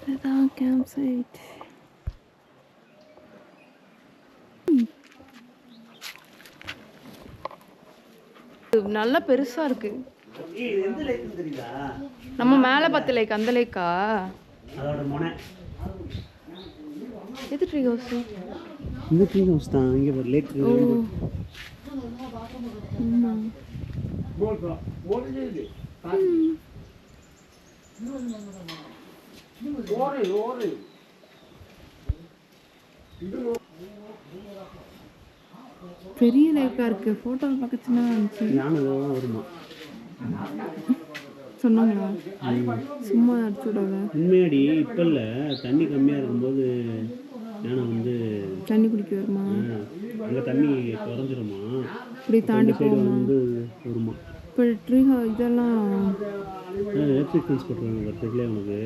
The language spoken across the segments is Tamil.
இதுதான் கேம்ப் சைட். நல்லா பெருசா இருக்கு. நம்ம மேல பார்த்த லேக், அந்த லேக்கா? எது ட்ரீ ஹவுஸ்? இந்த ட்ரீ ஹவுஸ் தான். இங்கே ஒரு லேக். பெரிய லேக்கா இருக்கு. போட்டோ பார்க்க சின்னதாக இருந்துச்சு. வருமா சொன்னாங்களா? சும்மா அடிச்சு விடாத. உண்மையாடி இப்போ இல்லை, தண்ணி கம்மியாக இருக்கும்போது யானை வந்து தண்ணி குடிக்க வருமா? அங்கே தண்ணி குறைஞ்சிருமா, இப்படி தாண்டி வந்து வருமா. இப்போ ட்ரீ இதெல்லாம் எலக்ட்ரிக் ஃபென்ஸ் போட்டுருவாங்க வருஷத்துலேயே. அவனுக்கு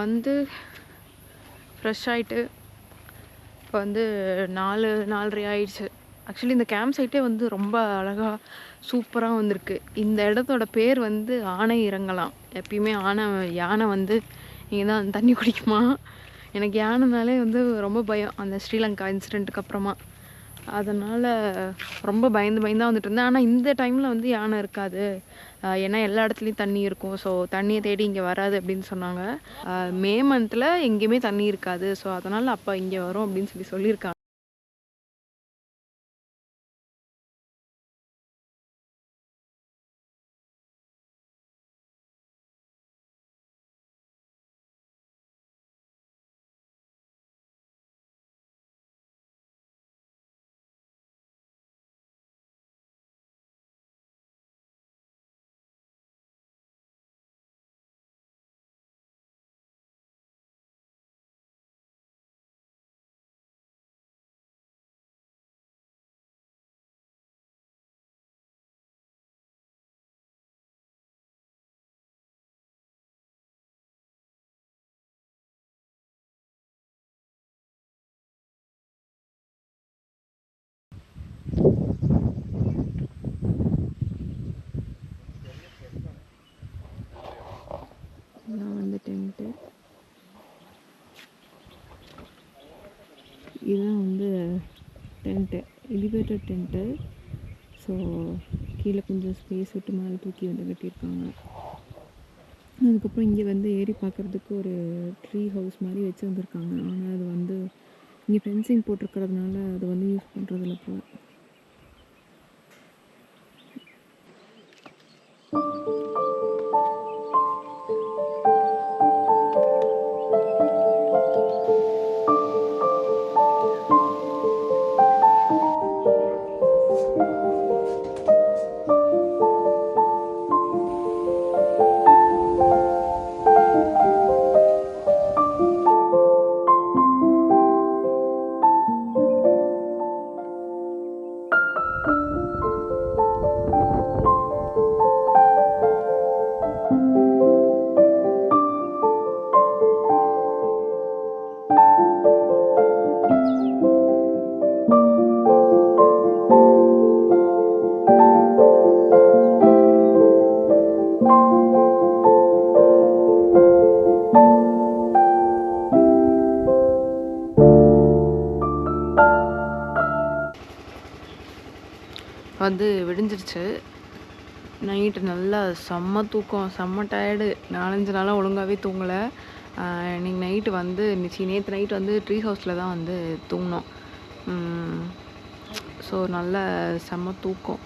வந்து ஃப்ரெஷ் ஆகிட்டு இப்போ வந்து 4:30 ஆயிடுச்சு. ஆக்சுவலி இந்த கேம்ப் சைட்டே வந்து ரொம்ப அழகாக சூப்பராக வந்திருக்கு. இந்த இடத்தோட பேர் வந்து ஆனை இறங்கலாம். எப்பயுமே யானை வந்து இங்கே தான் தண்ணி குடிக்குமா. எனக்கு யானைனாலே வந்து ரொம்ப பயம், அந்த ஸ்ரீலங்கா இன்சிடெண்ட்டுக்கு அப்புறமா. அதனால் ரொம்ப பயந்து வந்துட்டு இருந்தேன். ஆனால் இந்த டைமில் வந்து யானை இருக்காது, ஏன்னா எல்லா இடத்துலையும் தண்ணி இருக்கும். ஸோ தண்ணியை தேடி இங்கே வராது அப்படின்னு சொன்னாங்க. மே மந்தில் எங்கேயுமே தண்ணி இருக்காது, ஸோ அதனால் அப்போ இங்கே வரும் அப்படின்னு சொல்லியிருக்காங்க. இதெல்லாம் வந்து டென்ட்டு. இதுதான் வந்து டென்ட்டு, எலிவேட்டர் டென்ட்டு. ஸோ கீழே கொஞ்சம் ஸ்பேஸ் விட்டு மேலே தூக்கி வந்து கட்டியிருக்காங்க. அதுக்கப்புறம் இங்கே வந்து ஏறி பார்க்குறதுக்கு ஒரு ட்ரீ ஹவுஸ் மாதிரி வச்சு வந்திருக்காங்க. ஆனால் அது வந்து இங்கே ஃபென்சிங் போட்டிருக்கிறதுனால அது வந்து யூஸ் பண்ணுறதில்ல போல். வந்து விடிஞ்சிருச்சு. நைட்டு நல்லா செம்ம தூக்கம், செம்ம டயர்டு. 4-5 நாளாக ஒழுங்காகவே தூங்கலை. இன்றைக்கி நைட்டு வந்து நேற்று நைட்டு வந்து ட்ரீ ஹவுஸில் தான் வந்து தூங்கினோம். ஸோ நல்ல செம்ம தூக்கம்.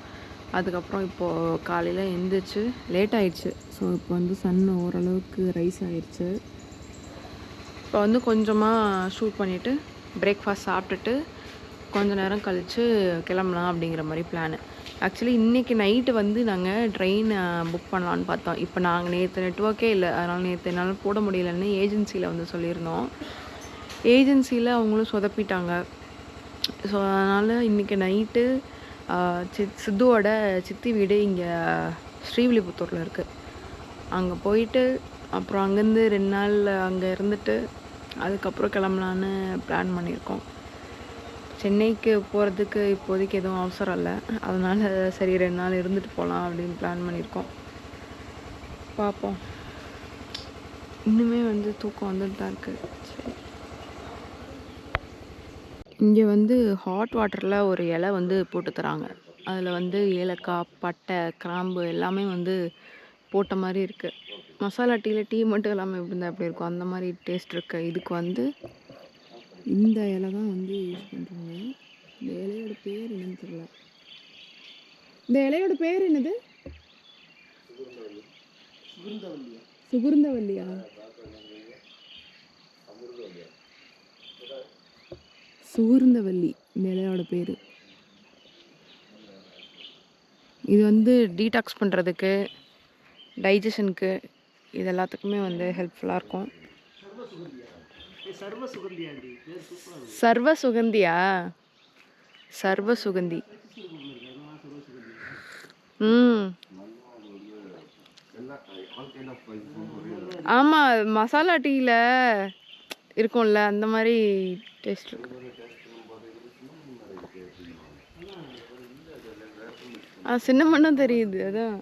அதுக்கப்புறம் இப்போது காலையில் எழுந்திரிச்சு லேட் ஆகிடுச்சு. ஸோ இப்போ வந்து சன் ஓரளவுக்கு ரைஸ் ஆகிடுச்சு. இப்போ வந்து கொஞ்சமாக ஷூட் பண்ணிவிட்டு பிரேக்ஃபாஸ்ட் சாப்பிட்டுட்டு கொஞ்சம் நேரம் கழித்து கிளம்பலாம் அப்படிங்கிற மாதிரி பிளானு. ஆக்சுவலி இன்றைக்கி நைட்டு வந்து நாங்கள் ட்ரெயின் புக் பண்ணலான்னு பார்த்தோம். இப்போ நாங்கள் நேற்று நெட்ஒர்க்கே இல்லை, அதனால் நேற்று என்னால் போட முடியலன்னு ஏஜென்சியில் வந்து சொல்லியிருந்தோம். ஏஜென்சியில் அவங்களும் சொதப்பிட்டாங்க. ஸோ அதனால் இன்றைக்கி நைட்டு சித்துவோட சித்தி வீடு இங்கே ஸ்ரீவில்லிபுத்தூரில் இருக்குது. அங்கே போயிட்டு அப்புறம் அங்கேருந்து 2 நாள் அங்கே இருந்துட்டு அதுக்கப்புறம் கிளம்பலான்னு பிளான் பண்ணியிருக்கோம். சென்னைக்கு போகிறதுக்கு இப்போதைக்கு எதுவும் அவசரம் இல்லை, அதனால் சரி 2 நாள் இருந்துட்டு போகலாம் அப்படின்னு பிளான் பண்ணியிருக்கோம். பார்ப்போம். இன்னுமே வந்து தூக்கம் வந்துட்டு தான் இருக்குது. சரி, இங்கே வந்து ஹாட் வாட்டரில் ஒரு இலை வந்து போட்டு தராங்க. அதில் வந்து ஏலக்காய், பட்டை, கிராம்பு எல்லாமே வந்து போட்ட மாதிரி இருக்குது. மசாலா டீயில் டீ மட்டும் எல்லாமே எப்படி இருந்தால் எப்படி இருக்கும், அந்த மாதிரி டேஸ்ட் இருக்குது. இதுக்கு வந்து இந்த இலை தான் வந்து யூஸ் பண்ணுறாங்க. இந்த இலையோட பேர் என்னன்னு தெரியல. இந்த இலையோட பேர் என்னது? சுகுர்ந்தவல்லியா? சுகுர்ந்தவல்லி இந்த இலையோட பேர். இது வந்து டீடாக்ஸ் பண்ணுறதுக்கு, டைஜஷனுக்கு, இது எல்லாத்துக்குமே வந்து ஹெல்ப்ஃபுல்லாக இருக்கும். சர்வ சுகந்தியா? சர்வ சுகந்தி. ஆமாம், மசாலா டீயில் இருக்கும்ல அந்த மாதிரி டேஸ்ட் இருக்கு. சின்னமண்ணும் தெரியுது. அதான்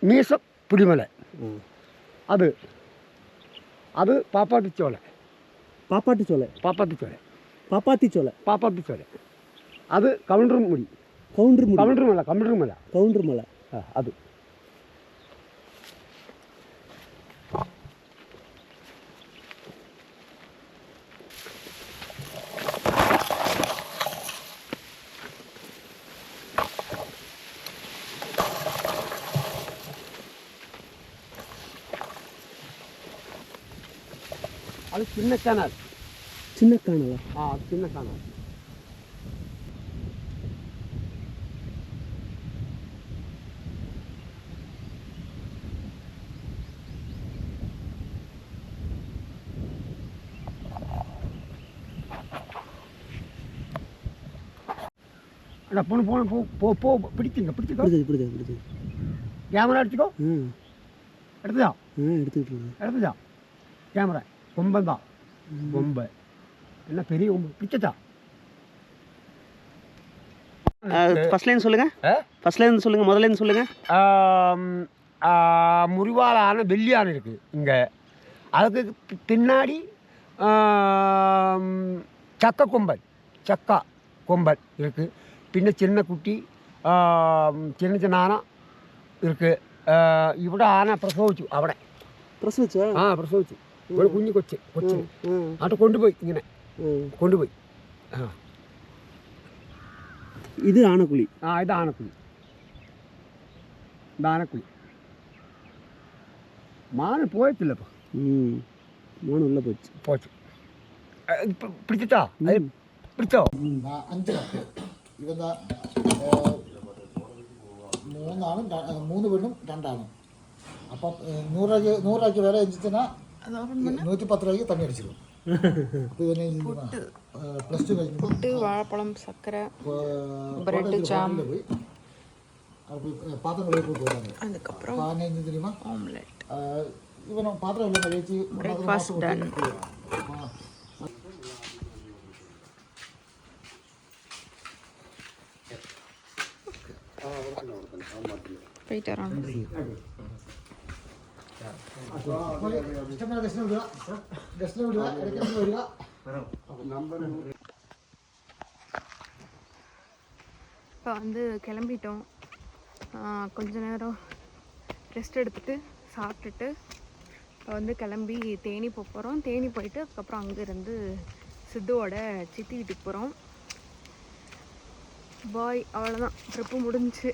மீச புடிமலை. அது அது பாப்பாத்திச்சோலை. பாப்பாட்டிச்சோலை. பாப்பாத்திச்சோலை. பாப்பாத்திச்சோலை. பாப்பாத்திச்சோலை. அது கவுண்டர் முடி. கவுண்டர் மலை. அது அது சின்ன கேனல். சின்ன காணலா? சின்ன கேனல். அண்ணா போ பிடிச்சிங்க. கேமரா எடுத்துக்கோ. எடுத்துதா கேமரா. கொம்பந்தான் கொம்பை என்ன பெரிய கொம்பு பிடிச்சதா. ஃபர்ஸ்ட்லேருந்து சொல்லுங்கள். முதல்லேருந்து சொல்லுங்கள். முறிவாலான வெள்ளியான இருக்குது இங்கே. அதுக்கு பின்னாடி சக்கா கொம்பல் இருக்குது. பின்ன சின்ன குட்டி சின்ன ஆனை இருக்குது. ഇവിടെ ആന പ്രസവിച്ചു. അവിടെ പ്രസവിച്ചു ഒരു കുഞ്ഞു കൊച്ച് അവിടെ കൊണ്ടുപോയി. ഇങ്ങനെ കൊണ്ടുപോയി. ഇത് ആനക്കുഴി. ഇത് ആനക്കുഴി. മാന് പോയിട്ടില്ല. മാൻ ഉള്ള പോച്ചു. പിടിച്ചിട്ടാ പിടിച്ചോ. 5 കപ്പ്. ഇവന്താ 3 പെണ്ണും 2 ആണും. അപ്പം 100 രൂപയ്ക്ക് വില വെച്ചിട്ടാ 110 രൂപയ്ക്ക് തണ്ണി അടിച്ചിരുന്നു. അപ്പോൾ ഇവനെ +2 കഴിഞ്ഞു வாழைப்பழம், சக்கரை, பிரெட் ஜாம், போய் பாத்திரம் போய் போயிட்டாங்க. அதுக்கப்புறம் பானை என்ன தெரியுமா, ஆம்லெட். இவனை பாத்திரம் இல்லை வச்சு பிரேக்ஃபாஸ்ட் டன். போயிட்டு வரோம். ഇഷ്ടംപോലെ ഗസ്റ്റിനെ വിടുക, ഗസ്റ്റിനെ വിടുക, ഇടയ്ക്കിടയ്ക്ക് വരിക. இப்போ வந்து கிளம்பிட்டோம். கொஞ்ச நேரம் ரெஸ்ட் எடுத்துகிட்டு சாப்பிட்டுட்டு இப்போ வந்து கிளம்பி தேனி போக போகிறோம். தேனி போயிட்டு அதுக்கப்புறம் அங்கேருந்து சித்துவோட சித்தி வீட்டுக்கு போகிறோம். பாய், அவ்வளோதான், ட்ரிப்பு முடிஞ்சிச்சு.